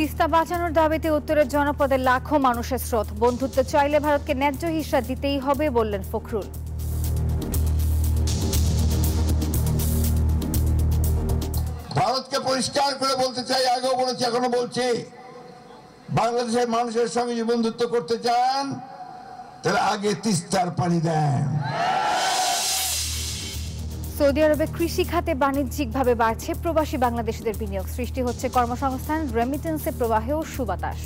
তিস্তা বাঁচানোর দাবিতে উত্তরের জনপদে লাখো মানুষের স্রোত। বন্ধুত্ব চাইলে ভারতকে ন্যায্য হিস্সা দিতেই হবে বললেন ফখরুল। ভারতকে পরিষ্কার করে বলতে চাই, আগেও বলেছি এখনো বলছি, বাংলাদেশের মানুষের সঙ্গে যদি বন্ধুত্ব করতে চান তাহলে আগে তিস্তার পানি দেন। সৌদি আরবে কৃষি খাতে বাণিজ্যিকভাবে বাড়ছে প্রবাসী বাংলাদেশিদের বিনিয়োগ, সৃষ্টি হচ্ছে কর্মসংস্থান, রেমিটেন্সের প্রবাহেও সুবাতাস।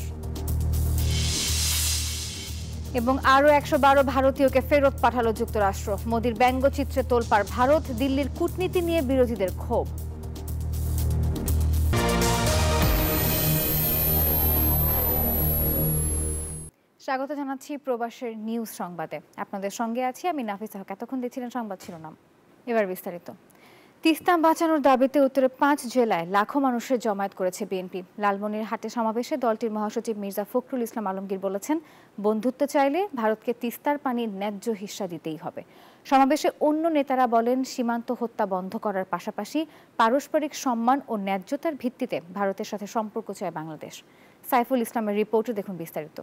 এবং আরও 112 ভারতীয়কে ফেরত পাঠালো যুক্তরাষ্ট্র। মোদির ব্যঙ্গচিত্রে তোলপাড় ভারত, দিল্লির কূটনীতি নিয়ে বিরোধীদের ক্ষোভ। স্বাগত জানাচ্ছি প্রবাসের নিউজ সংবাদে। আপনাদের সঙ্গে আছি আমি নাফিসা হক। এতক্ষণ দেখছিলেন সংবাদ শিরোনাম, এবার বিস্তারিত। তিস্তা বাঁচানোর দাবিতে উত্তরে 5 জেলায় লাখো মানুষের জমায়েত করেছে বিএনপি। লালমনিরহাটে সমাবেশে দলটির মহাসচিব মির্জা ফখরুল ইসলাম আলমগীর বলেছেন, বন্ধুত্ব চাইলে ভারতকে তিস্তার পানির ন্যায্য হিস্সা দিতেই হবে। সমাবেশে অন্য নেতারা বলেন, সীমান্ত হত্যা বন্ধ করার পাশাপাশি পারস্পরিক সম্মান ও ন্যায্যতার ভিত্তিতে ভারতের সাথে সম্পর্ক চায় বাংলাদেশ। সাইফুল ইসলামের রিপোর্টে দেখুন বিস্তারিত।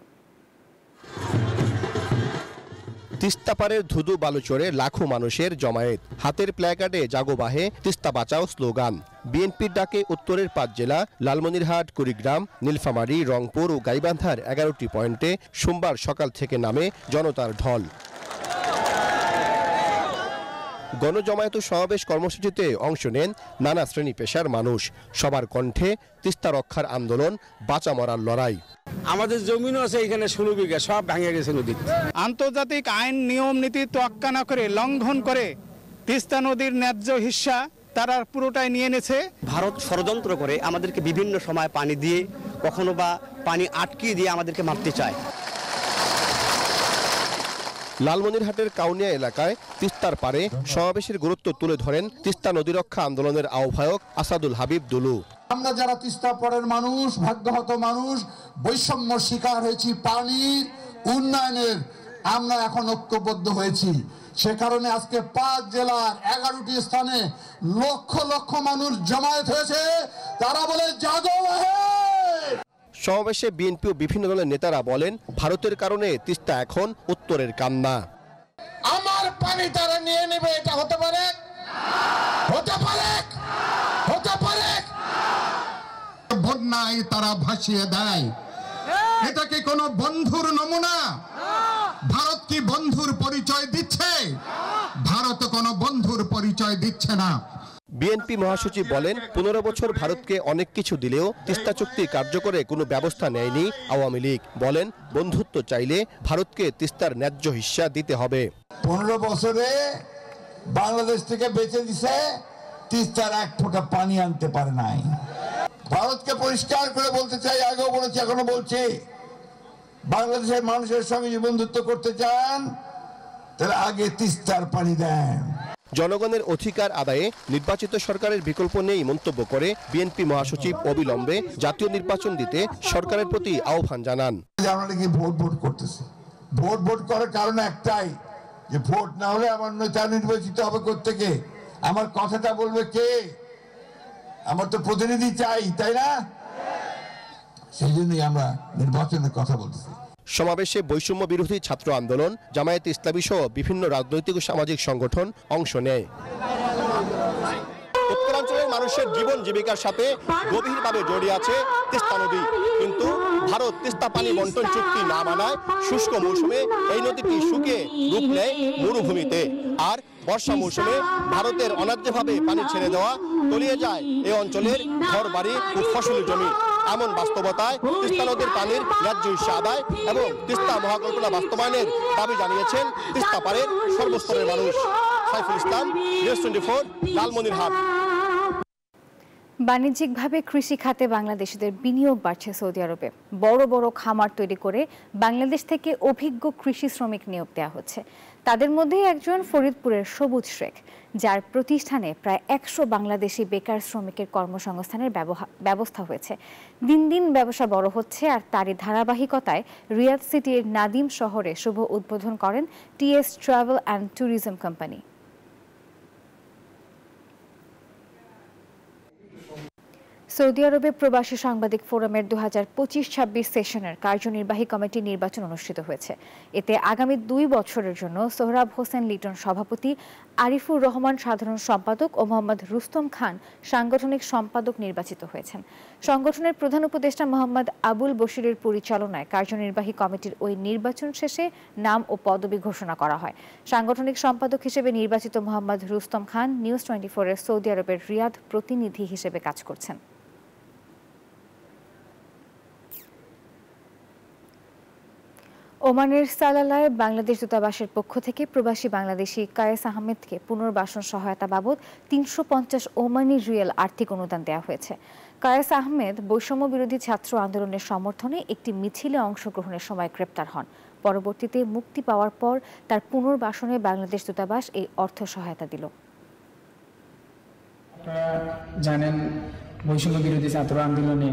তিস্তা পারের ধুধু বালুচরে লাখো মানুষের জমায়েত, হাতের প্ল্যাকার্ডে জাগো বাহে তিস্তা বাঁচাও স্লোগান। বিএনপির ডাকে উত্তরের 5 জেলা লালমনিরহাট, কুড়িগ্রাম, নীলফামারী, রংপুর ও গাইবান্ধার 11টি পয়েন্টে সোমবার সকাল থেকে নামে জনতার ঢল। গণজমায়েত সমাবেশ কর্মসূচিতে অংশ নেন নানা শ্রেণী পেশার মানুষ। সবার কণ্ঠে তিস্তা রক্ষার আন্দোলন, বাঁচা মরার লড়াই। আমাদের জমিনও আছে এখানে 16 বিঘা, সব ভেঙে গেছে নদীতে। আন্তর্জাতিক আইন নিয়ম নীতি তোয়াক্কা না করে, লঙ্ঘন করে তিস্তা নদীর ন্যায্য হিস্সা তারা পুরোটাই নিয়ে নেছে। ভারত ষড়যন্ত্র করে আমাদেরকে বিভিন্ন সময় পানি দিয়ে, কখনো বা পানি আটকিয়ে দিয়ে আমাদেরকে মারতে চায়। লালমনিরহাটের কাউনিয়া এলাকায় তিস্তার পারে সমাবেশের গুরুত্ব তুলে ধরেন তিস্তা নদী রক্ষা আন্দোলনের আহ্বায়ক আসাদুল হাবিব দুলু। আমরা যারা তিস্তা পারের মানুষ, ভাগ্যহত মানুষ, বৈষম্য শিকার হয়েছি, পানির উন্নয়নের আমরা এখন ঐক্যবদ্ধ হয়েছি। সে কারণে আজকে 5 জেলার 11টি স্থানে লক্ষ লক্ষ মানুষ জমায়েত হয়েছে। তারা বলে জাগো বাহে। সমাবেশে বিএনপি ও বিভিন্ন দলের নেতারা বলেন, ভারতের কারণে তিস্তা এখন উত্তরের কান্না। আমার পানি তারা নিয়ে নেবে, এটা হতে পারে, হতে পারে, হতে পারে। বন্যায় তারা ভাসিয়ে দেয়, এটা কি কোনো বন্ধুর নমুনা? ভারত কি বন্ধুর পরিচয় দিচ্ছে? ভারত কোনো বন্ধুর পরিচয় দিচ্ছে না। বিএনপি মহাসচিব বলেন, 15 বছর ভারতকে অনেক কিছু দিলেও তিস্তা চুক্তি কার্যকরে কোনো ব্যবস্থা নেয়নি আওয়ামী লীগ। বলেন, বন্ধুত্ব চাইলে ভারতকে তিস্তার ন্যায্য হিস্সা দিতে হবে। 15 বছরে বাংলাদেশ থেকে বেঁচে দিছে, তিস্তার 1 ফোঁটা পানি আনতে পারে নাই। ভারতকে পরিষ্কার করে বলতে চাই, আগেও বলেছি এখনো বলছি, বাংলাদেশের মানুষের সঙ্গে যদি বন্ধুত্ব করতে চান তাহলে আগে তিস্তার পানি দেন। জনগণের অধিকার আদায়ে নির্বাচিত সরকারের বিকল্প নেই মন্তব্য করে বিএনপি মহাসচিব অবিলম্বে জাতীয় নির্বাচন দিতে সরকারের প্রতি আহ্বান জানান। আমরা নাকি ভোট করতেছি, ভোট করার কারণ একটাই, যে ভোট না হলে আমার নেতা নির্বাচিত হবে কোত্থেকে, আমার কথাটা বলবে কে? আমার তো প্রতিনিধি চাই, তাই না? সেই জন্যই আমরা নির্বাচনের কথা বলতেছি। সমাবেশে বৈষম্য বিরোধী ছাত্র আন্দোলন, জামায়াতে ইসলামী সহ বিভিন্ন রাজনৈতিক ও সামাজিক সংগঠন অংশ নেয়। উত্তরাঞ্চলের মানুষের জীবন জীবিকার সাথে গভীরভাবে জড়িয়ে আছে তিস্তা নদী। কিন্তু ভারত তিস্তা পানি বন্টন চুক্তি না মানায় শুষ্ক মৌসুমে এই নদীটি শুকিয়ে রূপ নেয় মরুভূমিতে। আর বর্ষা মৌসুমে ভারতের অন্যায্যভাবে পানি ছেড়ে দেওয়া তলিয়ে যায় এই অঞ্চলের ঘরবাড়ি ও ফসলি জমি। এমন বাস্তবতায় তিস্তা নদীর পানির ন্যায্য হিস্সা আদায় এবং তিস্তা মহাকল্পনা বাস্তবায়নের দাবি জানিয়েছেন তিস্তা পারের সর্বস্তরের মানুষ। সাইফুল ইসলাম, নিউজ 24, লালমনিরহাট। বাণিজ্যিকভাবে কৃষি খাতে বাংলাদেশিদের বিনিয়োগ বাড়ছে সৌদি আরবে। বড় বড় খামার তৈরি করে বাংলাদেশ থেকে অভিজ্ঞ কৃষি শ্রমিক নিয়োগ দেওয়া হচ্ছে। তাদের মধ্যে একজন ফরিদপুরের সবুজ শেখ, যার প্রতিষ্ঠানে প্রায় 100 বাংলাদেশি বেকার শ্রমিকের কর্মসংস্থানের ব্যবস্থা হয়েছে। দিন দিন ব্যবসা বড় হচ্ছে, আর তারই ধারাবাহিকতায় রিয়াদ সিটির নাদিম শহরে শুভ উদ্বোধন করেন TS travel and tourism company. Saudi আরবে প্রবাসী সাংবাদিক ফোরামের 2025-26 সেশনের কার্যনির্বাহী কমিটি নির্বাচন অনুষ্ঠিত হয়েছে। এতে আগামী 2 বছরের জন্য সোহরাব হোসেন লিটন সভাপতি, আরিফুর রহমান সাধারণ সম্পাদক ও মোহাম্মদ রুস্তম খান সাংগঠনিক সম্পাদক নির্বাচিত হয়েছেন। সংগঠনের প্রধান উপদেষ্টা মোহাম্মদ আবুল বশিরের পরিচালনায় কার্যনির্বাহী কমিটির ওই নির্বাচন শেষে নাম ও পদবি ঘোষণা করা হয়। সাংগঠনিক সম্পাদক হিসেবে নির্বাচিত মোহাম্মদ রুস্তম খান নিউজ 24-এর সৌদি আরবের রিয়াদ প্রতিনিধি হিসেবে কাজ করছেন। ওমানের সালালায় বাংলাদেশ দূতাবাসের পক্ষ থেকে প্রবাসী বাংলাদেশি কায়েস আহমেদকে পুনর্বাসন সহায়তা বাবদ 350 ওমানি রিয়াল আর্থিক অনুদান দেওয়া হয়েছে। কায়েস আহমেদ বৈষম্য বিরোধী ছাত্র আন্দোলনের সমর্থনে একটি মিছিলে অংশগ্রহণের সময় গ্রেপ্তার হন। পরবর্তীতে মুক্তি পাওয়ার পর তার পুনর্বাসনে বাংলাদেশ দূতাবাস এই অর্থ সহায়তা দিল। আপনারা জানেন, বৈষম্য বিরোধী ছাত্র আন্দোলনে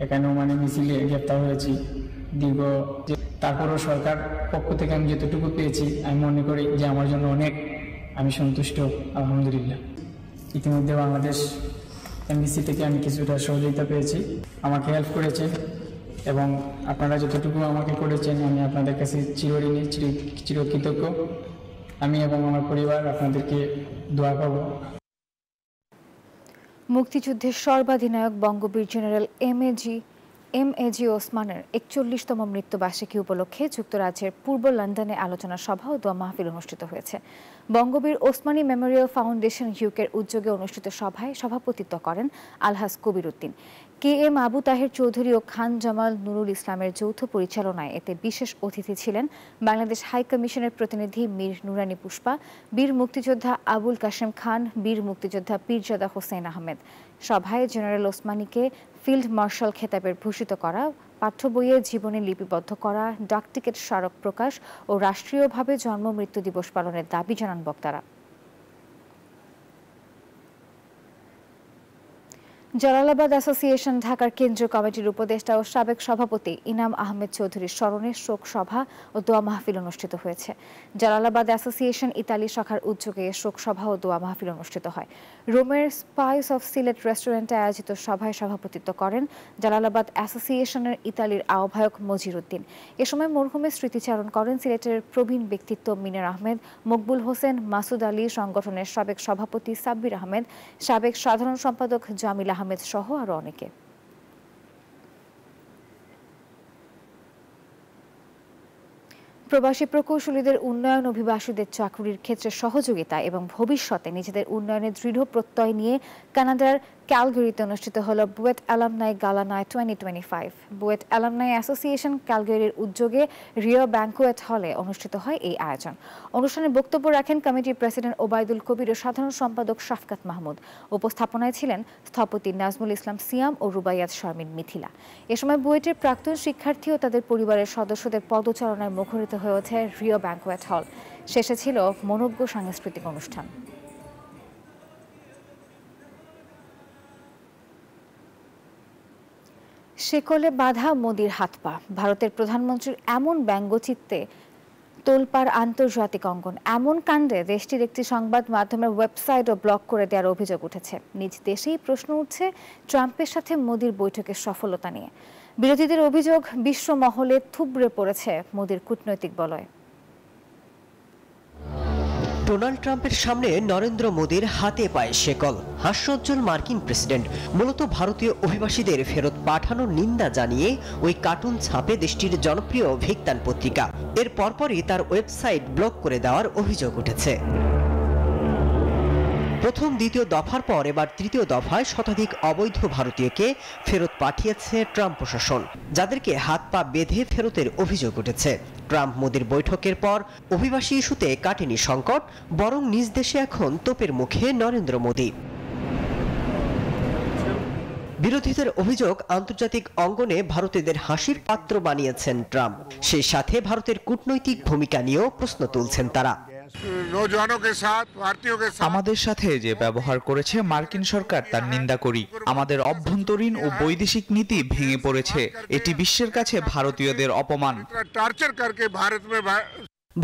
এখানে ওমানে মিছিলে গ্রেপ্তার হয়েছি দীর্ঘ। তারপরও সরকার পক্ষ থেকে আমি যতটুকু পেয়েছি আমি মনে করি যে আমার জন্য আমি সন্তুষ্ট, আলহামদুলিল্লাহ। ইতিমধ্যে বাংলাদেশ এমবিসি থেকে আমি কিছুটা সহযোগিতা পেয়েছি, আমাকে হেল্প করেছে এবং আপনারা যতটুকু আমাকে করেছেন আমি আপনাদের কাছে চিরঋণী, চিরকৃতজ্ঞ। আমি এবং আমার পরিবার আপনাদেরকে দোয়া করব। মুক্তিযুদ্ধের সর্বাধিনায়ক বঙ্গবীর জেনারেল এমএজি ওসমানের 41তম মৃত্যুবার্ষিকী উপলক্ষে যুক্তরাজ্যের পূর্ব লন্ডনে আলোচনা সভা ও দোয়া মাহফিল অনুষ্ঠিত হয়েছে। বঙ্গবীর ওসমানী মেমোরিয়াল ফাউন্ডেশন ইউকের উদ্যোগে অনুষ্ঠিত সভায় সভাপতিত্ব করেন আলহাজ কবির উদ্দিন। KM আবু তাহের চৌধুরী ও খান জামাল নুরুল ইসলামের যৌথ পরিচালনায় এতে বিশেষ অতিথি ছিলেন বাংলাদেশ হাই কমিশনের প্রতিনিধি মীর নুরানী পুষ্পা, বীর মুক্তিযোদ্ধা আবুল কাশেম খান, বীর মুক্তিযোদ্ধা পীরজাদা হোসেন আহমেদ। সভায় জেনারেল ওসমানীকে ফিল্ড মার্শাল খেতাবের ভূষিত করা, পাঠ্য বইয়ে জীবনে লিপিবদ্ধ করা, ডাকটিকিট স্মারক প্রকাশ ও রাষ্ট্রীয়ভাবে জন্ম মৃত্যু দিবস পালনের দাবি জানান বক্তারা। জালালাবাদ অ্যাসোসিয়েশন ঢাকার কেন্দ্রীয় কমিটির উপদেষ্টা ও সাবেক সভাপতি ইনাম আহমেদ চৌধুরীর স্মরণে শোক সভা ও দোয়া মাহফিল অনুষ্ঠিত হয়েছে। জালালাবাদ অ্যাসোসিয়েশন ইতালি শাখার উদ্যোগে শোক সভা ও দোয়া মাহফিল অনুষ্ঠিত হয়। রোমের স্পাইস অফ সিলেট রেস্টুরেন্টে আয়োজিত সভায় সভাপতিত্ব করেন জালালাবাদ অ্যাসোসিয়েশনের ইতালির আহ্বায়ক মজির উদ্দিন। এ সময় মরহুমের স্মৃতিচারণ করেন সিলেটের প্রবীণ ব্যক্তিত্ব মিনার আহমেদ, মকবুল হোসেন, মাসুদ আলী, সংগঠনের সাবেক সভাপতি সাব্বির আহমেদ, সাবেক সাধারণ সম্পাদক জামিল আহমেদ সহ আরো অনেকে। প্রবাসী প্রকৌশলীদের উন্নয়ন, অভিবাসীদের চাকরির ক্ষেত্রে সহযোগিতা এবং ভবিষ্যতে নিজেদের উন্নয়নের দৃঢ় প্রত্যয় নিয়ে কানাডার ক্যালগারিতে অনুষ্ঠিত হল বুয়েট অ্যালামনাই গালা নাইট 2025। বুয়েট অ্যালামনাই অ্যাসোসিয়েশন ক্যালগারির উদ্যোগে রিও ব্যাংকুয়েট হলে অনুষ্ঠিত হয় এই আয়োজন। অনুষ্ঠানে বক্তব্য রাখেন কমিটির প্রেসিডেন্ট ওবায়দুল কবির ও সাধারণ সম্পাদক শাফকাত মাহমুদ। উপস্থাপনায় ছিলেন স্থপতি নাজমুল ইসলাম সিয়াম ও রুবাইয়াত শারমিন মিথিলা। এ সময় বুয়েটের প্রাক্তন শিক্ষার্থী ও তাদের পরিবারের সদস্যদের পদচারণায় মুখরিত হয়ে ওঠে রিও ব্যাংকুয়েট হল। শেষে ছিল মনোজ্ঞ সাংস্কৃতিক অনুষ্ঠান। শেকলে বাঁধা মোদির হাত পা, ভারতের প্রধানমন্ত্রীর এমন ব্যঙ্গচিত্তে তোলপাড় আন্তর্জাতিক অঙ্গন। এমন কাণ্ডে দেশটির একটি সংবাদ মাধ্যমের ওয়েবসাইটও ব্লক করে দেওয়ার অভিযোগ উঠেছে। নিজ দেশেই প্রশ্ন উঠছে ট্রাম্পের সাথে মোদির বৈঠকের সফলতা নিয়ে। বিরোধীদের অভিযোগ, বিশ্ব মহলে থুবড়ে পড়েছে মোদির কূটনৈতিক বলয়। ডোনাল্ড ট্রাম্পের সামনে নরেন্দ্র মোদির হাতে পায়ে শেকল। হাস্যোজ্জ্বল মার্কিন প্রেসিডেন্ট মূলত ভারতীয় অভিবাসীদের ফেরত পাঠানোর নিন্দা জানিয়ে ওই কার্টুন ছাপে দেশটির জনপ্রিয় ভিক্তান পত্রিকা। এর পরপরই তার ওয়েবসাইট ব্লক করে দেওয়ার অভিযোগ উঠেছে। প্রথম, দ্বিতীয় দফার পর এবার তৃতীয় দফায় শতাধিক অবৈধ ভারতীয়কে ফেরত পাঠিয়েছে ট্রাম্প প্রশাসন, যাদেরকে হাত পা বেঁধে ফেরতের অভিযোগ উঠেছে। ট্রাম্প মোদির বৈঠকের পর অভিবাসী ইস্যুতে কাটেনি সংকট, বরং নিজ দেশে এখন তোপের মুখে নরেন্দ্র মোদি। বিরোধীদের অভিযোগ, আন্তর্জাতিক অঙ্গনে ভারতীয়দের হাসির পাত্র বানিয়েছেন ট্রাম্প। সেই সাথে ভারতের কূটনৈতিক ভূমিকা নিয়েও প্রশ্ন তুলছেন তারা। আমাদের সাথে যে ব্যবহার করেছে মার্কিন সরকার তার নিন্দা করি। আমাদের অভ্যন্তরীণ ও বৈদেশিক নীতি ভেঙে পড়েছে। এটি বিশ্বের কাছে ভারতীয়দের অপমান।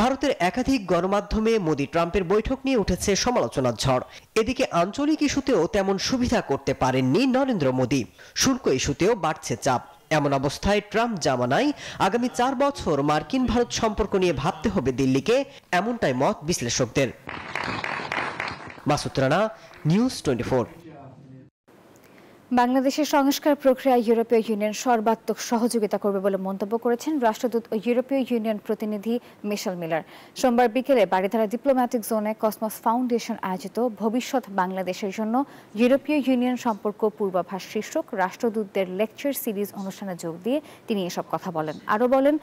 ভারতের একাধিক গণমাধ্যমে মোদি ট্রাম্পের বৈঠক নিয়ে উঠেছে সমালোচনার ঝড়। এদিকে আঞ্চলিক ইস্যুতেও তেমন সুবিধা করতে পারেননি নরেন্দ্র মোদি। শুল্ক ইস্যুতেও বাড়ছে চাপ। এমন অবস্থায় ট্রাম্প জামানায় আগামী 4 বছর মার্কিন ভারত সম্পর্ক নিয়ে ভাবতে হবে দিল্লিকে, এমনটাই মত বিশ্লেষকদের। মাসুদ রানা, নিউজ 24। বাংলাদেশের সংস্কার প্রক্রিয়ায় ইউরোপীয় ইউনিয়ন সর্বাত্মক সহযোগিতা করবে বলে মন্তব্য করেছেন রাষ্ট্রদূত ও ইউরোপীয় ইউনিয়ন প্রতিনিধি মিশেল মিলার। সোমবার বিকেলে বারিধারা ডিপ্লোম্যাটিক জোনে কসমস ফাউন্ডেশন আয়োজিত ভবিষ্যৎ বাংলাদেশের জন্য ইউরোপীয় ইউনিয়ন সম্পর্ক পূর্বাভাস শীর্ষক রাষ্ট্রদূতদের লেকচার সিরিজ অনুষ্ঠানে যোগ দিয়ে তিনি এসব কথা বলেন। আরও বলেন,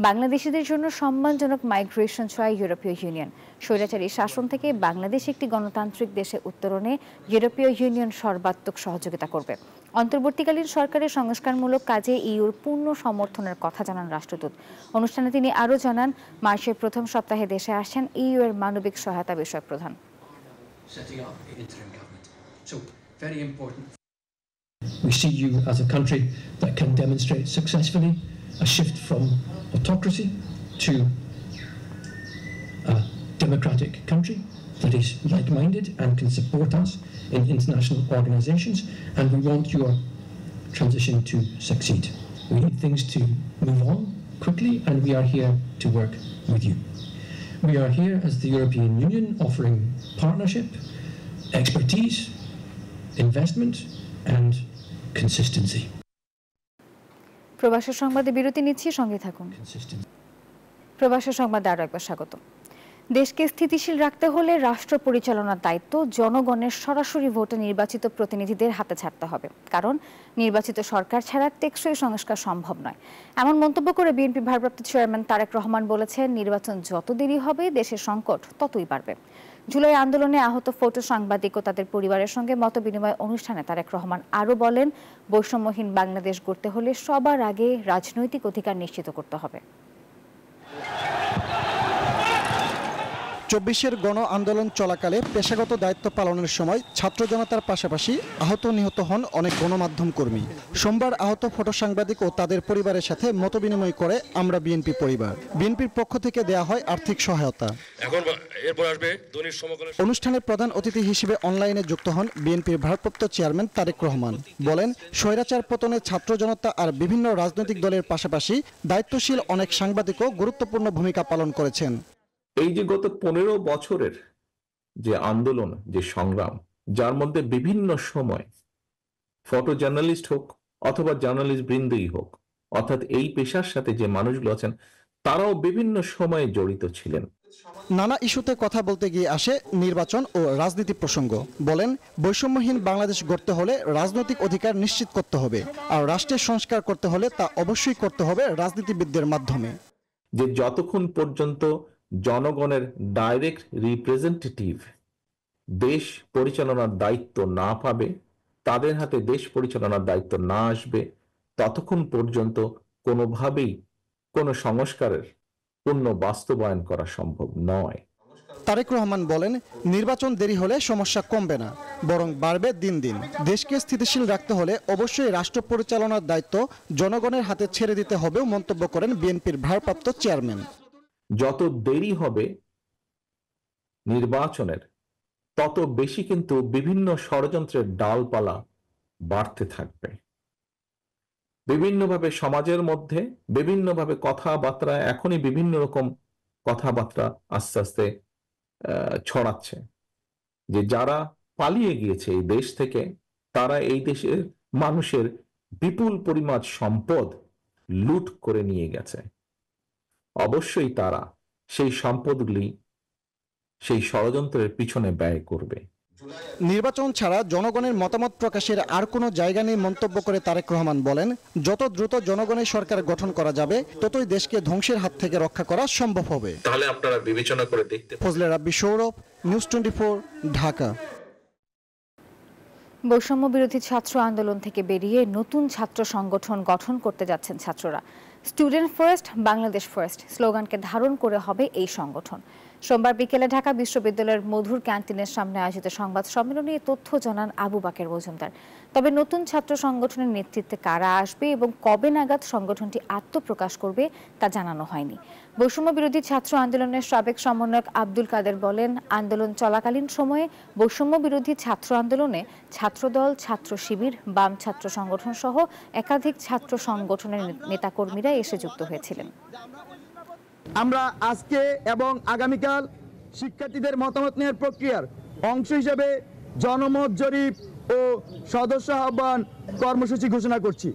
বাংলাদেশিদের জন্য সম্মানজনক মাইগ্রেশন চায় ইউরোপীয় ইউনিয়ন। স্বৈরাচারী শাসন থেকে বাংলাদেশ একটি গণতান্ত্রিক দেশে উত্তরণে ইউরোপীয় ইউনিয়ন সর্বাত্মক সহযোগিতা করবে। অন্তর্বর্তীকালীন সরকারের সংস্কারমূলক কাজে ইউর পূর্ণ সমর্থনের কথা জানান রাষ্ট্রদূত। অনুষ্ঠানে তিনি আরও জানান, মার্চের প্রথম সপ্তাহে দেশে আসেন ইউ এর মানবিক সহায়তা বিষয়ক প্রধান। We see you as a country that can demonstrate successfully a shift from autocracy to a democratic country that is like-minded and can support us in international organizations, and we want your transition to succeed. We need things to move on quickly, and we are here to work with you. We are here as the European Union offering partnership, expertise, investment and consistency. প্রবাসী সংবাদে বিরতি নিচ্ছি, সঙ্গে থাকুন। প্রবাসী সংবাদে আরও একবার স্বাগত। দেশকে স্থিতিশীল রাখতে হলে রাষ্ট্র পরিচালনার দায়িত্ব জনগণের সরাসরি ভোটে নির্বাচিত প্রতিনিধিদের হাতে ছাড়তে হবে, কারণ নির্বাচিত সরকার ছাড়া টেকসই সংস্কার সম্ভব নয়। এমন মন্তব্য করে বিএনপি ভারপ্রাপ্ত চেয়ারম্যান তারেক রহমান বলেছেন, নির্বাচন যত দেরি হবে দেশের সংকট ততই বাড়বে। জুলাই আন্দোলনে আহত ফটো সাংবাদিক ও তাদের পরিবারের সঙ্গে মতবিনিময় অনুষ্ঠানে তারেক রহমান আরও বলেন, বৈষম্যহীন বাংলাদেশ গড়তে হলে সবার আগে রাজনৈতিক অধিকার নিশ্চিত করতে হবে। 24-এর গণ আন্দোলন চলাকালে পেশাগত দায়িত্ব পালনের সময় ছাত্র জনতার পাশাপাশি আহত নিহত হন অনেক গণমাধ্যম কর্মী। সোমবার আহত ফটো সাংবাদিক ও তাদের পরিবারের সাথে মতবিনিময় করে আমরা বিএনপি পরিবার। বিএনপির পক্ষ থেকে দেয়া হয় আর্থিক সহায়তা। অনুষ্ঠানে প্রধান অতিথি হিসেবে অনলাইনে যুক্ত হন বিএনপির ভারপ্রাপ্ত চেয়ারম্যান তারেক রহমান। বলেন, স্বৈরাচার পতনে ছাত্র জনতা আর বিভিন্ন রাজনৈতিক দলের পাশাপাশি দায়িত্বশীল অনেক সাংবাদিকও গুরুত্বপূর্ণ ভূমিকা পালন করেছেন। এই যে গত 15 বছরের যে আন্দোলন, যে সংগ্রাম, যার মধ্যে বিভিন্ন সময় ফটো জার্নালিস্ট হোক অথবা জার্নালিস্ট বৃন্দই হোক, অর্থাৎ এই পেশার সাথে যে মানুষগুলো আছেন তারাও বিভিন্ন সময়ে জড়িত ছিলেন। নানা ইস্যুতে কথা বলতে গিয়ে আসে নির্বাচন ও রাজনীতি প্রসঙ্গ। বলেন, বৈষম্যহীন বাংলাদেশ গড়তে হলে রাজনৈতিক অধিকার নিশ্চিত করতে হবে, আর রাষ্ট্রের সংস্কার করতে হলে তা অবশ্যই করতে হবে রাজনীতিবিদদের মাধ্যমে। যে যতক্ষণ পর্যন্ত জনগণের ডাইরেক্ট রিপ্রেজেন্টেটিভ দেশ পরিচালনার দায়িত্ব না পাবে, তাদের হাতে দেশ পরিচালনার দায়িত্ব না আসবে, ততক্ষণ পর্যন্ত কোনোভাবেই কোনো সংস্কারের পূর্ণ বাস্তবায়ন করা সম্ভব নয়। তারেক রহমান বলেন, নির্বাচন দেরি হলে সমস্যা কমবে না, বরং বাড়বে দিন দিন। দেশকে স্থিতিশীল রাখতে হলে অবশ্যই রাষ্ট্র পরিচালনার দায়িত্ব জনগণের হাতে ছেড়ে দিতে হবে মন্তব্য করেন বিএনপির ভারপ্রাপ্ত চেয়ারম্যান। যত দেরি হবে নির্বাচনের, তত বেশি কিন্তু বিভিন্ন ষড়যন্ত্রের ডালপালা বাড়তে থাকবে। বিভিন্নভাবে সমাজের মধ্যে বিভিন্নভাবে কথাবার্তা, এখনই বিভিন্ন রকম কথাবার্তা আস্তে আস্তে ছড়াচ্ছে যে যারা পালিয়ে গিয়েছে এই দেশ থেকে, তারা এই দেশের মানুষের বিপুল পরিমাণ সম্পদ লুট করে নিয়ে গেছে। অবশ্যই তারা সেই সম্পদগুলি সেই ষড়যন্ত্রের পিছনে ব্যয় করবে। নির্বাচন ছাড়া জনগণের মতামত প্রকাশের আর কোনো জায়গা নেই মন্তব্য করে তারেক রহমান বলেন, যত দ্রুত জনগণের সরকার গঠন করা যাবে ততই দেশকে ধ্বংসের হাত থেকে রক্ষা করা সম্ভব হবে। তাহলে আপনারা বিবেচনা করে দেখতে। ফজলে রাব্বি সৌরভ, নিউজ 24, ঢাকা। বৈষম্য বিরোধী ছাত্র আন্দোলন থেকে বেরিয়ে নতুন ছাত্র সংগঠন গঠন করতে যাচ্ছেন ছাত্ররা। স্টুডেন্ট ফার্স্ট, বাংলাদেশ ফার্স্ট স্লোগানকে ধারণ করে হবে এই সংগঠন। সোমবার বিকেলে ঢাকা বিশ্ববিদ্যালয়ের মধুর ক্যান্টিনের সামনে আয়োজিত সংবাদ সম্মেলনে এই তথ্য জানান আবু বাকের মজুমদার। তবে নতুন ছাত্র সংগঠনের নেতৃত্বে কারা আসবে এবং কবে নাগাদ সংগঠনটি আত্মপ্রকাশ করবে তা জানানো হয়নি। বৈষম্য বিরোধী ছাত্র আন্দোলনের সাবেক সমন্বয়ক আব্দুল কাদের বলেন, আন্দোলন চলাকালীন সময়ে বৈষম্য বিরোধী ছাত্র আন্দোলনে ছাত্রদল, ছাত্র শিবির, বাম ছাত্র সংগঠন সহ একাধিক ছাত্র সংগঠনের নেতাকর্মীরা এসে যুক্ত হয়েছিলেন। আমরা আজকে এবং আগামীকাল শিক্ষার্থীদের মতামত নেওয়ার প্রক্রিয়ার অংশ হিসেবে জনমত জরিপ ও সদস্য আহ্বান কর্মসূচি ঘোষণা করছি।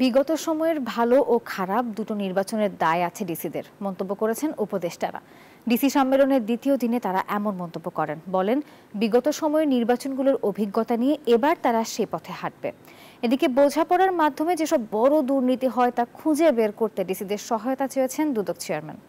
বিগত সময়ের ভালো ও খারাপ দুটো নির্বাচনের দায় আছে ডিসিদের, মন্তব্য করেছেন উপদেষ্টারা। ডিসি সম্মেলনের দ্বিতীয় দিনে তারা এমন মন্তব্য করেন, বলেন বিগত সময়ের নির্বাচনগুলোর অভিজ্ঞতা নিয়ে এবার তারা সে পথে হাঁটবে। এদিকে বোঝাপড়ার মাধ্যমে যেসব বড় দুর্নীতি হয় তা খুঁজে বের করতে ডিসিদের সহায়তা চেয়েছেন দুদক চেয়ারম্যান।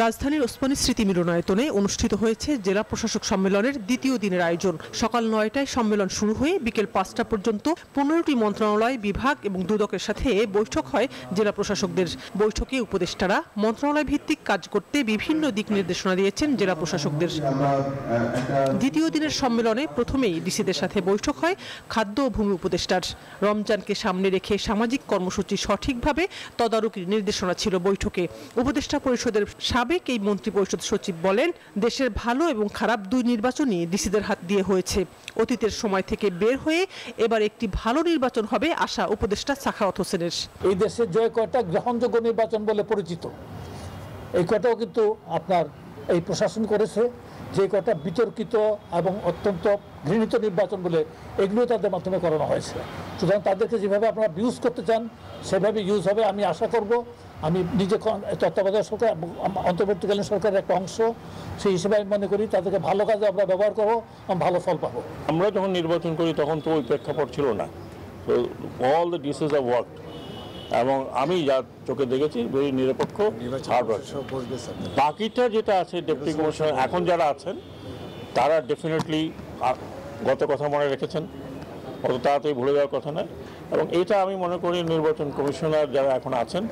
রাজধানীর ওসমানী স্মৃতি মিলনায়তনে অনুষ্ঠিত হয়েছে জেলা প্রশাসক সম্মেলনের দ্বিতীয় দিনের আয়োজন। সকাল 9টায় সম্মেলন শুরু হয়ে বিকেল 5টা পর্যন্ত 15টি মন্ত্রণালয়, বিভাগ এবং দুদকের সাথে বৈঠক হয় জেলা প্রশাসকদের। বৈঠকে উপদেষ্টারা মন্ত্রণালয় ভিত্তিক কাজ করতে বিভিন্ন দিক নির্দেশনা দিয়েছেন জেলা প্রশাসকদের। দ্বিতীয় দিনের সম্মেলনে প্রথমেই ডিসিদের সাথে বৈঠক হয় খাদ্য ও ভূমি উপদেষ্টার। রমজানকে সামনে রেখে সামাজিক কর্মসূচি সঠিকভাবে তদারকির নির্দেশনা ছিল বৈঠকে। উপদেষ্টা পরিষদের সাবেক এই মন্ত্রিপরিষদ সচিব বলেন, দেশের ভালো এবং খারাপ দুই নির্বাচনই ডিসিদের হাত দিয়ে হয়েছে। অতীতের সময় থেকে বের হয়ে এবার একটি ভালো নির্বাচন হবে আশা উপদেষ্টা সাখাওয়াত হোসেনের। এই দেশের যে কয়টা গ্রহণযোগ্য নির্বাচন বলে পরিচিত, এই কয়টাও কিন্তু আপনার এই প্রশাসন করেছে। যে কয়টা বিতর্কিত এবং অত্যন্ত ঘৃণিত নির্বাচন বলে এগুলো তাদের মাধ্যমে করানো হয়েছে। সুতরাং তাদেরকে যেভাবে আপনারা ইউজ করতে চান সেভাবে ইউজ হবে আমি আশা করব। আমি নিজে তত্ত্বাবধায়ক সরকার, অন্তর্বর্তীকালীন সরকারের একটা অংশ, সেই হিসেবে আমি মনে করি তাদেরকে ভালো কাজে আমরা ব্যবহার করবো, ভালো ফল পাবো। আমরা যখন নির্বাচন করি তখন তো ওই প্রেক্ষাপট ছিল না। তো অল দ্য ডিসিস হ্যাভ ওয়ার্কড, এবং আমি যা চোখে দেখেছি ভেরি নিরপেক্ষ। বাকিটা যেটা আছে ডেপুটি কমিশনার এখন যারা আছেন তারা ডেফিনেটলি গত কথা মনে রেখেছেন, অত তাড়াতাড়ি ভুলে যাওয়ার কথা নয়। এবং এটা আমি মনে করি নির্বাচন কমিশনার যারা এখন আছেন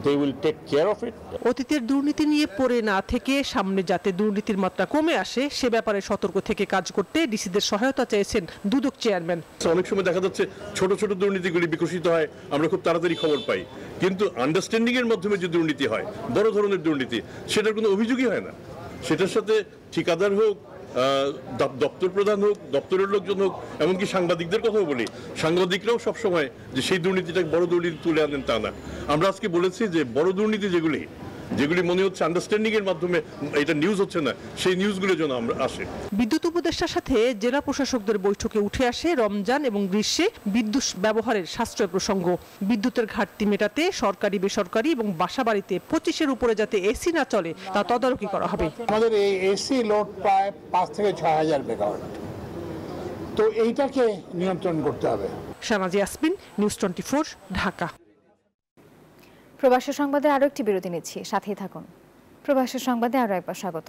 they will take care of it. অতীতের দুর্নীতি নিয়ে পড়ে না থেকে সামনে যাতে দুর্নীতির মাত্রা কমে আসে সে ব্যাপারে সতর্ক থেকে কাজ করতে ডিসিদের সহায়তা চেয়েছেন দুদক চেয়ারম্যান। অনেক সময় দেখা যাচ্ছে ছোট ছোট দুর্নীতিগুলি বিকশিত হয়, আমরা খুব তাড়াতাড়ি খবর পাই, কিন্তু আন্ডারস্ট্যান্ডিং এর মাধ্যমে যে দুর্নীতি হয়, বড় ধরনের দুর্নীতি, সেটার কোনো অভিযোগই হয় না। সেটার সাথে ঠিকাদার হোক, দপ্তর প্রধান হোক, দপ্তরের লোকজন হোক, এমনকি সাংবাদিকদের কথাও বলি, সাংবাদিকরাও সবসময় যে সেই দুর্নীতিটাকে বড় দুর্নীতি তুলে আনেন তা না। আমরা আজকে বলেছি যে বড় দুর্নীতি যেগুলি মনে হচ্ছে আন্ডারস্ট্যান্ডিং এর মাধ্যমে এটা নিউজ হচ্ছে না, সেই নিউজগুলো যেন আমরা আসে। বিদ্যুৎ উপদেষ্টার সাথে জেলা প্রশাসকদের বৈঠকে উঠে আসে রমজান এবং গ্রীষ্মে বিদ্যুৎ ব্যবহারের সাশ্রয় প্রসঙ্গ। বিদ্যুতের ঘাটতি মেটাতে সরকারি, বেসরকারি এবং বাসাবাড়িতে 25-এর উপরে যাতে এসি না চলে তা তদারকি করা হবে। আমাদের এই এসি লোড প্রায় 5 থেকে 6,000 মেগাওয়াট, তো এইটাকে নিয়ন্ত্রণ করতে হবে। শাহনাজ ইয়াসমিন, নিউজ 24, ঢাকা। প্রবাসী সংবাদে আরও একটি বিরতি নিচ্ছি, সাথেই থাকুন। প্রবাসী সংবাদে আরও একবার স্বাগত।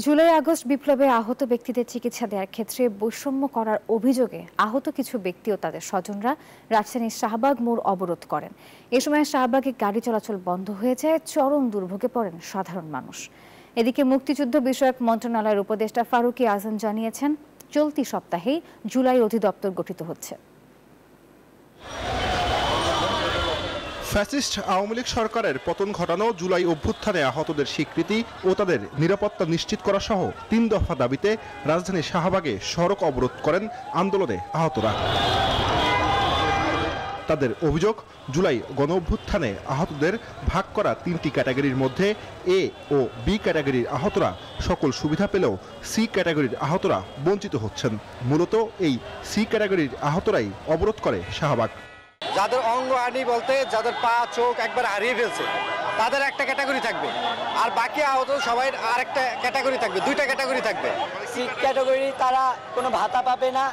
জুলাই আগস্ট বিপ্লবে আহত ব্যক্তিদের চিকিৎসা দেওয়ার ক্ষেত্রে বৈষম্য করার অভিযোগে আহত কিছু ব্যক্তি ও তাদের স্বজনরা রাজধানীর শাহবাগ মোড় অবরোধ করেন। এ সময় শাহবাগে গাড়ি চলাচল বন্ধ হয়ে যায়, চরম দুর্ভোগে পড়েন সাধারণ মানুষ। এদিকে মুক্তিযুদ্ধ বিষয়ক মন্ত্রণালয়ের উপদেষ্টা ফারুকি আজম জানিয়েছেন, চলতি সপ্তাহেই জুলাই অধিদপ্তর গঠিত হচ্ছে। ফ্যাসিস্ট আওয়ামী লীগ সরকারের পতন ঘটানো জুলাই অভ্যুত্থানে আহতদের স্বীকৃতি ও তাদের নিরাপত্তা নিশ্চিত করা সহ 3 দফা দাবিতে রাজধানীর শাহবাগে সড়ক অবরোধ করেন আন্দোলনে আহতরা। তাদের অভিযোগ, জুলাই গণ অভ্যুত্থানে আহতদের ভাগ করা 3টি ক্যাটাগরির মধ্যে এ ও বি ক্যাটাগরির আহতরা সকল সুবিধা পেলেও সি ক্যাটাগরির আহতরা বঞ্চিত হচ্ছেন। মূলত এই সি ক্যাটাগরির আহতরাই অবরোধ করে শাহবাগ। যাদের অঙ্গহানি বলতে যাদের পা চোখ একবার হারিয়ে ফেলছে তাদের একটা ক্যাটাগরি থাকবে, আর বাকি আহত সবাই আরেকটা ক্যাটাগরি থাকবে, 2টা ক্যাটাগরি থাকবে। সি ক্যাটাগরি তারা কোনো ভাতা পাবে না,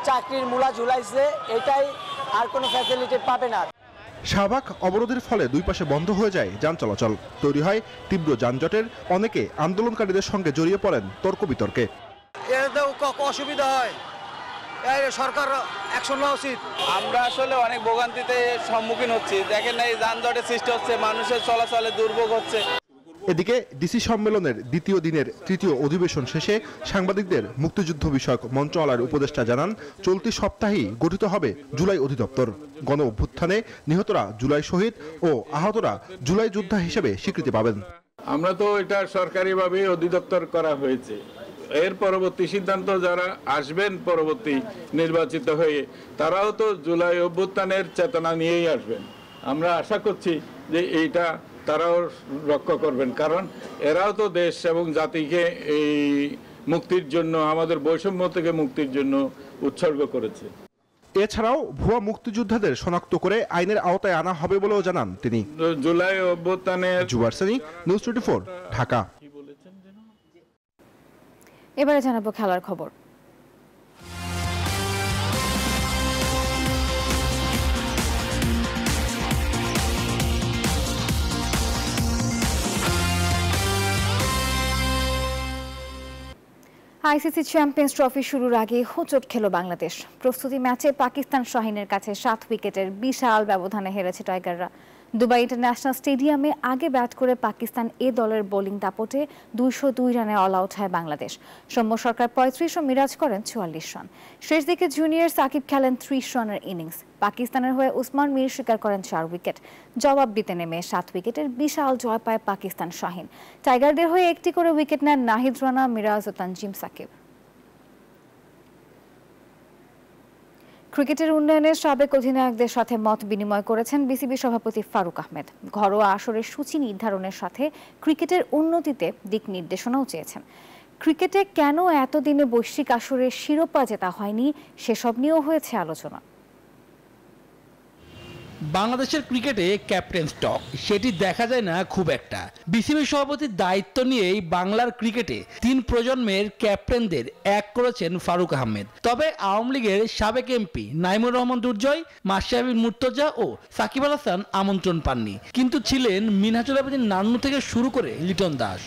চাকরির মূলা ঝুলাইছে, এটাই, আর কোনো ফ্যাসিলিটি পাবে না। শাহবাগ অবরোধের ফলে দুই পাশে বন্ধ হয়ে যায় যান চলাচল, তৈরি হয় তীব্র যানজটের। অনেকে আন্দোলনকারীদের সঙ্গে জড়িয়ে পড়েন তর্ক বিতর্কে। এতে অসুবিধা হয়, সরকার অ্যাকশন নেওয়া উচিত। আমরা আসলে অনেক ভোগান্তিতে সম্মুখীন হচ্ছি, দেখেন না এই যানজটের সৃষ্টি হচ্ছে, মানুষের চলাচলে দুর্ভোগ হচ্ছে। এদিকে ডিসি সম্মেলনের দ্বিতীয় দিনের তৃতীয় অধিবেশন শেষে সাংবাদিকদের মুক্তিযুদ্ধ বিষয়ক মন্ত্রণালয়ের উপদেষ্টা জানান, চলতি সপ্তাহেই গঠিত হবে জুলাই অধিদপ্তর। গণ অভ্যুত্থানে নিহতরা জুলাই শহীদ ও আহতরা জুলাই যোদ্ধা হিসেবে স্বীকৃতি পাবেন। আমরা তো এটা সরকারিভাবে অধিদপ্তর করা হয়েছে, এর পরবর্তী সিদ্ধান্ত যারা আসবেন পরবর্তী নির্বাচিত হয়ে তারাও তো জুলাই অভ্যুত্থানের চেতনা নিয়েই আসবেন। আমরা আশা করছি যে এইটা তারাও রক্ষা করবেন, কারণ এরাও তো দেশ এবং জাতিকে এই মুক্তির জন্য, আমাদের বৈষম্য থেকে মুক্তির জন্য উৎসর্গ করেছে। এছাড়াও ভুয়া মুক্তিযোদ্ধাদের শনাক্ত করে আইনের আওতায় আনা হবে বলেও জানান তিনি। জুলাই অভ্যুত্থানের জুবার সানি, নিউজ 24, ঢাকা। এবারে জানাবো খেলার খবর। আইসিসি চ্যাম্পিয়ন্স ট্রফি শুরুর আগে হোঁচট খেল বাংলাদেশ। প্রস্তুতি ম্যাচে পাকিস্তান শাহিনের কাছে 7 উইকেটের বিশাল ব্যবধানে হেরেছে টাইগাররা। দুবাই ইন্টারন্যাশনাল স্টেডিয়ামে আগে ব্যাট করে পাকিস্তান এ দলের বোলিং দাপটে 202 রানে অল আউট হয় বাংলাদেশ। সৌম্য সরকার 35 ও মিরাজ করেন 44 রান। শেষ দিকে জুনিয়র সাকিব খেলেন 30 রানের ইনিংস। পাকিস্তানের হয়ে উসমান মীর শিকার করেন 4 উইকেট। জবাব দিতে নেমে 7 উইকেটের বিশাল জয় পায় পাকিস্তান শাহিন। টাইগারদের হয়ে একটি করে উইকেট নেন নাহিদ রানা, মিরাজ ও তানজিম সাকিব। ক্রিকেটের উন্নয়নে সাবেক অধিনায়কদের সাথে মত বিনিময় করেছেন বিসিবি সভাপতি ফারুক আহমেদ। ঘরোয়া আসরের সূচি নির্ধারণের সাথে ক্রিকেটের উন্নতিতে দিক নির্দেশনাও চেয়েছেন। ক্রিকেটে কেন এতদিনে বৈশ্বিক আসরের শিরোপা জেতা হয়নি সেসব নিয়েও হয়েছে আলোচনা। বাংলাদেশের ক্রিকেটে ক্যাপ্টেন স্টক সেটি দেখা যায় না খুব একটা। বিসিবি সভাপতির দায়িত্ব নিয়েই বাংলার ক্রিকেটে 3 প্রজন্মের ক্যাপ্টেনদের এক করেছেন ফারুক আহমেদ। তবে আওয়ামী লীগের সাবেক এমপি নাইমুর রহমান দুর্জয়, মাশরাফি মুর্তজা ও সাকিব আল হাসান আমন্ত্রণ পাননি, কিন্তু ছিলেন মিনহাজুল আবেদীন নান্নু থেকে শুরু করে লিটন দাস।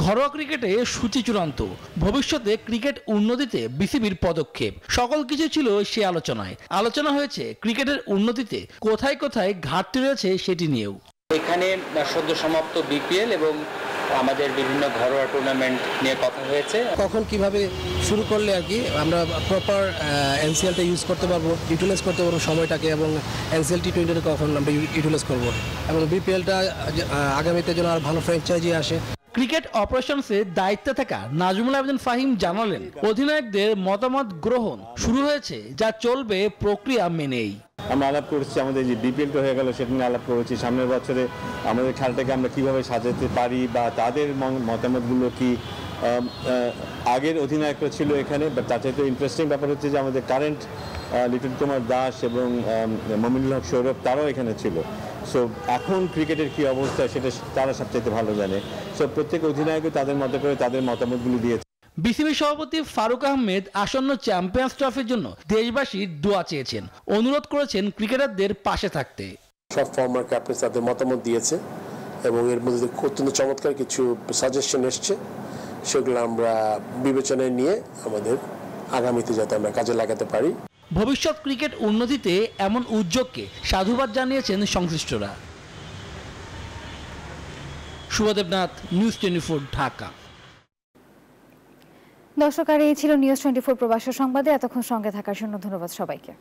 ঘরোয়া ক্রিকেটে সূচি চূড়ান্ত, ভবিষ্যতে ক্রিকেট উন্নতিতে বিসিবির পদক্ষেপ, সকল কিছু ছিল সে আলোচনায়। আলোচনা হয়েছে ক্রিকেটের উন্নতিতে কোথায় কোথায় ঘাটতি রয়েছে সেটি নিয়েও। এখানে সদ্য সমাপ্ত বিপিএল এবং আমাদের বিভিন্ন ঘরোয়া টুর্নামেন্ট নিয়ে কথা হয়েছে। কখন কিভাবে শুরু করলে আর কি আমরা প্রপার এনসিএলটা ইউজ করতে পারবো, ইউটিলাইজ করতে পারবো সময়টাকে, এবং এনসিএল টি20 কখন আমরা ইউটিলাইজ করবো, এবং বিপিএলটা আগামীতে যেন আর ভালো ফ্র্যাঞ্চাইজি আসে। ক্রিকেট অপারেশনসে দায়িত্বে থাকা নাজমুল আবেদিন ফাহিম জানালেন, অধিনায়কদের মতামত গ্রহণ শুরু হয়েছে, যা চলবে প্রক্রিয়া মেনেই। আমরা আলাপ করেছি, আমাদের যে বিপিএলটা হয়ে গেল সেটা নিয়ে আলাপ করেছি। সামনের বছরে আমাদের খেলাটাকে আমরা কিভাবে সাজাতে পারি বা তাদের মতামতগুলো কি। আগের অধিনায়করা ছিল এখানে, বাট তার চাইতে ইন্টারেস্টিং ব্যাপার হচ্ছে যে আমাদের কারেন্ট লিটন কুমার দাস এবং মমিনুল হক সৌরভ তারাও এখানে ছিল। সো এখন ক্রিকেটের কি অবস্থা সেটা তারা সবচেয়ে ভালো জানে। সো প্রত্যেক অধিনায়কও তাদের মতো করে তাদের মতামতগুলো দিয়েছে। বিসিবি সভাপতি ফারুক আহমেদ আসন্ন চ্যাম্পিয়ন্স ট্রফির জন্য দেশবাসীর দোয়া চেয়েছেন, অনুরোধ করেছেন ক্রিকেটারদের পাশে থাকতে। সব ফর্মার ক্যাপ্টেন তাদের মতামত দিয়েছে এবং এর মধ্যে অত্যন্ত চমৎকার কিছু সাজেশন এসছে, সেগুলো আমরা বিবেচনায় নিয়ে আমাদের আগামীতে যাতে আমরা কাজে লাগাতে পারি। ভবিষ্যৎ ক্রিকেট উন্নতিতে এমন উদ্যোগকে সাধুবাদ জানিয়েছেন সংশ্লিষ্টরা। শুভদেবনাথ, নিউজ 24, ঢাকা। দর্শক, আর এই ছিল নিউজ 24 প্রবাসী সংবাদে। এতক্ষণ সঙ্গে থাকার জন্য ধন্যবাদ সবাইকে।